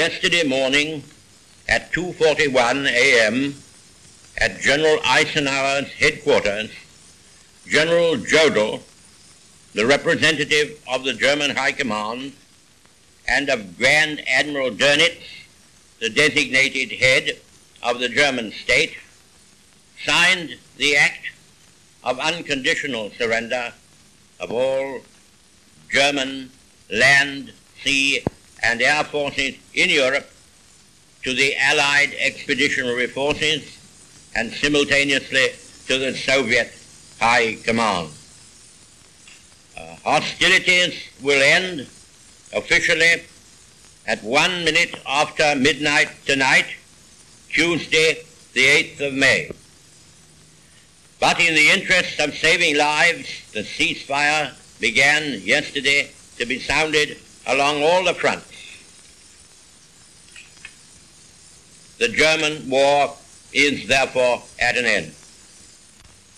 Yesterday morning at 2:41 a.m. at General Eisenhower's headquarters, General Jodl, the representative of the German High Command, and of Grand Admiral Dönitz, the designated head of the German state, signed the act of unconditional surrender of all German land, sea, and air forces in Europe to the Allied Expeditionary Forces and simultaneously to the Soviet High Command. Hostilities will end officially at 1 minute after midnight tonight, Tuesday, the 8th of May. But in the interest of saving lives, the ceasefire began yesterday to be sounded along all the fronts. The German war is therefore at an end.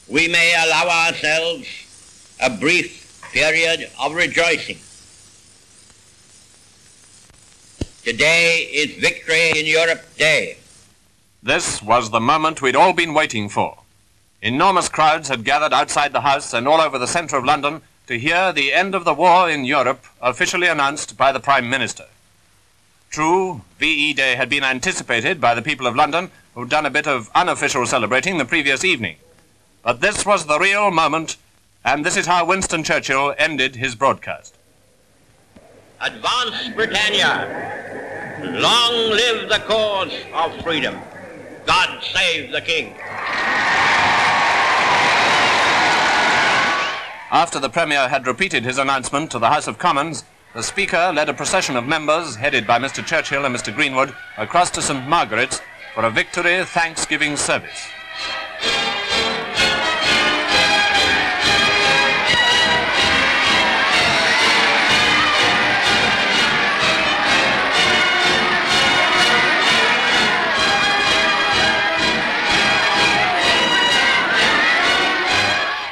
We may allow ourselves a brief period of rejoicing. Today is Victory in Europe Day. This was the moment we'd all been waiting for. Enormous crowds had gathered outside the House and all over the centre of London to hear the end of the war in Europe officially announced by the Prime Minister. True, VE Day had been anticipated by the people of London, who'd done a bit of unofficial celebrating the previous evening. But this was the real moment, and this is how Winston Churchill ended his broadcast. Advance, Britannia! Long live the cause of freedom! God save the King! After the Premier had repeated his announcement to the House of Commons, the Speaker led a procession of members, headed by Mr. Churchill and Mr. Greenwood, across to St. Margaret's for a Victory Thanksgiving service.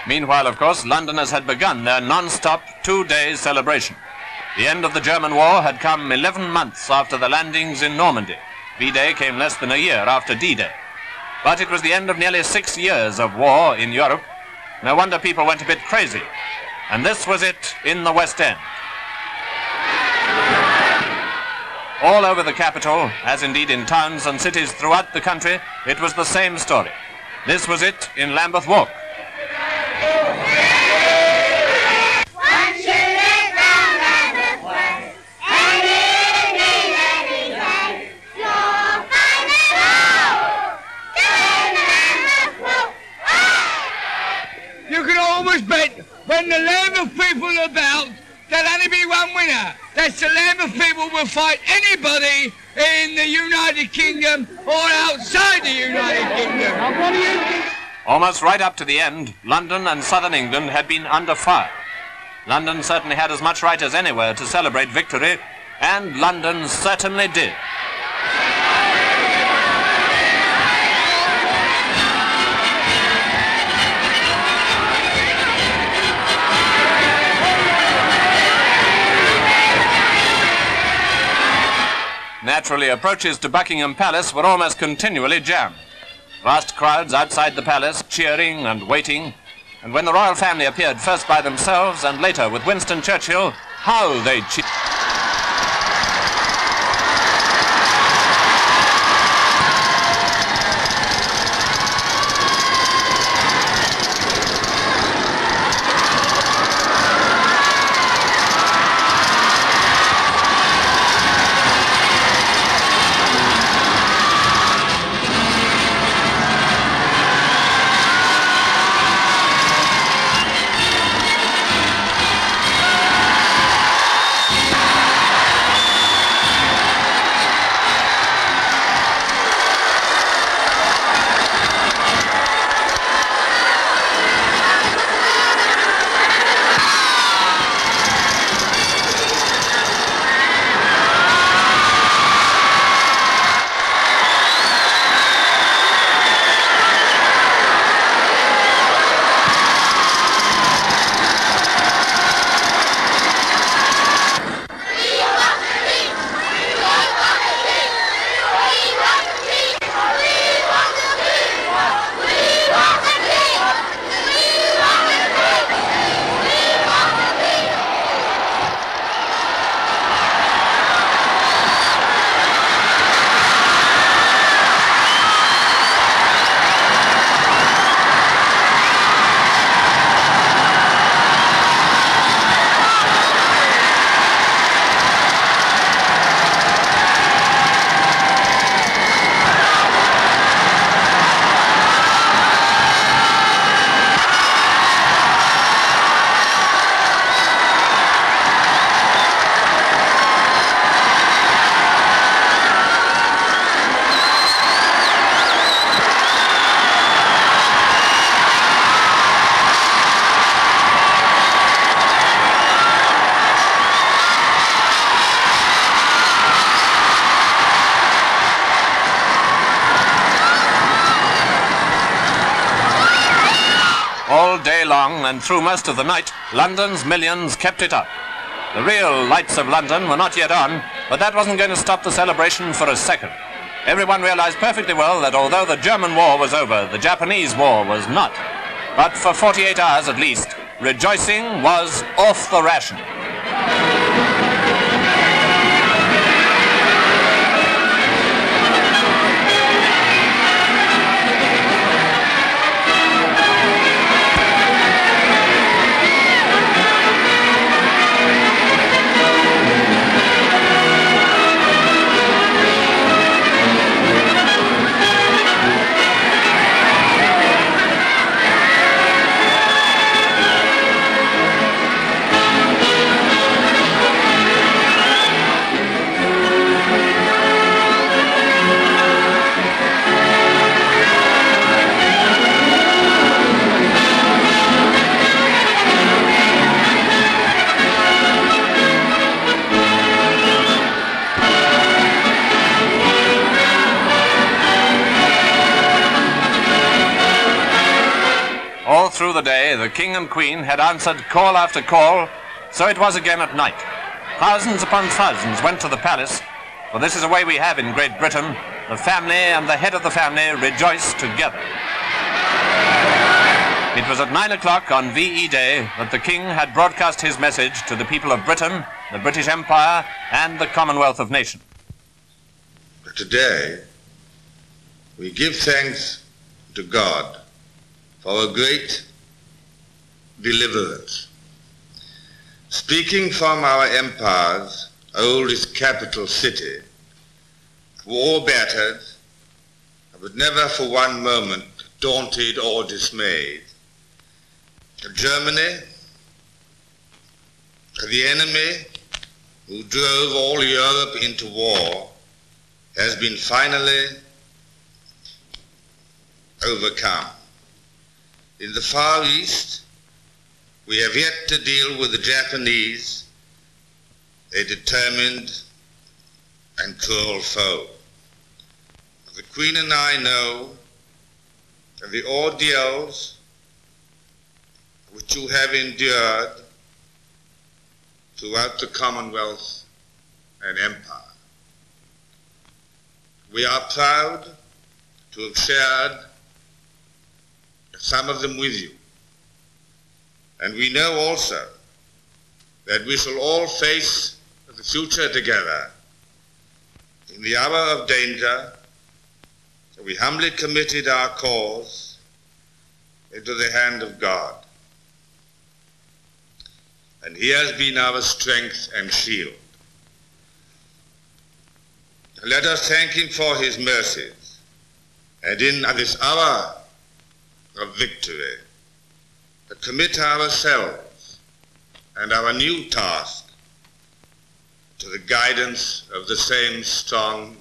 Meanwhile, of course, Londoners had begun their non-stop two-day celebration. The end of the German war had come 11 months after the landings in Normandy. V-Day came less than a year after D-Day. But it was the end of nearly 6 years of war in Europe. No wonder people went a bit crazy. And this was it in the West End. All over the capital, as indeed in towns and cities throughout the country, it was the same story. This was it in Lambeth Walk. You can almost bet when the Lambeth people are about, there'll only be one winner. That's the Lambeth people will fight anybody in the United Kingdom or outside the United Kingdom. Almost right up to the end, London and southern England had been under fire. London certainly had as much right as anywhere to celebrate victory, and London certainly did. Naturally, approaches to Buckingham Palace were almost continually jammed. Vast crowds outside the palace, cheering and waiting. And when the royal family appeared first by themselves and later with Winston Churchill, how they cheered. All day long and through most of the night, London's millions kept it up. The real lights of London were not yet on, but that wasn't going to stop the celebration for a second. Everyone realized perfectly well that although the German war was over, the Japanese war was not. But for 48 hours at least, rejoicing was off the ration. Through the day, the King and Queen had answered call after call, so it was again at night. Thousands upon thousands went to the palace, for this is a way we have in Great Britain. The family and the head of the family rejoice together. It was at 9 o'clock on VE Day that the King had broadcast his message to the people of Britain, the British Empire, and the Commonwealth of Nations. Today, we give thanks to God for a great deliverance. Speaking from our empire's oldest capital city, war battered, but never for one moment daunted or dismayed, Germany, the enemy who drove all Europe into war, has been finally overcome. In the Far East, we have yet to deal with the Japanese, a determined and cruel foe. The Queen and I know that the ordeals which you have endured throughout the Commonwealth and Empire. We are proud to have shared some of them with you. And we know also that we shall all face the future together. In the hour of danger, we humbly committed our cause into the hand of God. And he has been our strength and shield. Let us thank him for his mercies, and in this hour of victory, to commit ourselves and our new task to the guidance of the same strong